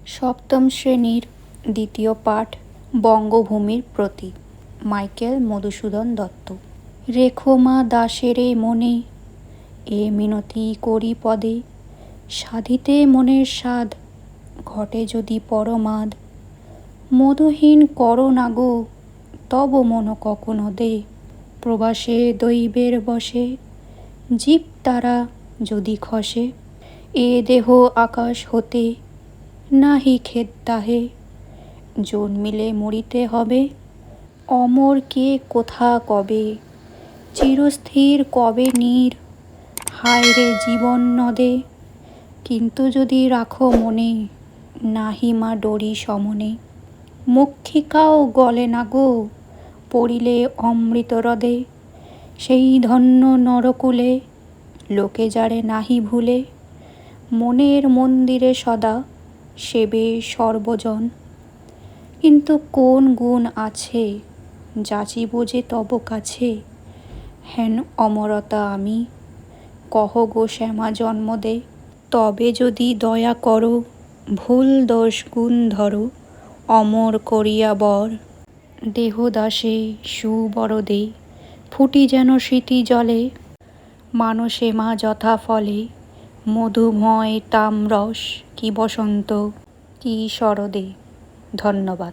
সপ্তম শ্রেণীর দ্বিতীয় পাঠ বঙ্গভূমির প্রতি। মাইকেল মধুসূদন দত্ত। রেখো মা দাসেরে মনে, এ মিনতি করি পদে, সাধিতে মনের সাধ, ঘটে যদি পরমাদ। মধুহীন করো না গো, তব মন কখনো দে, প্রবাসে দৈবের বশে, জীব তারা যদি খসে। এ দেহ আকাশ হতে, নাহি খেদ তাহে, জন্মিলে মরিতে হবে, অমর কে কোথা কবে। চিরস্থির কবে নীর, হায় রে জীবন নদে, কিন্তু যদি রাখো মনে, নাহি মা ডরি সমনে। মক্ষিকাও গলে না গো, পড়িলে অমৃত হ্রদে, সেই ধন্য নরকুলে, লোকে যারে নাহি ভুলে। মনের মন্দিরে সদা, সেবে সর্বজন, কিন্তু কোন গুণ আছে, যাচিব যে তব কাছে। হেন অমরতা আমি, কহ গো শ্যামা জন্ম দে, তবে যদি দয়া করো, ভুল দোষ গুণ ধরো, অমর করিয়া বর। দেহদাসে সুবরদে, ফুটি যেন স্মৃতি জলে, মানসে মা যথা ফলে, মধুময় তামরস কি বসন্ত কি শরদে। ধন্যবাদ।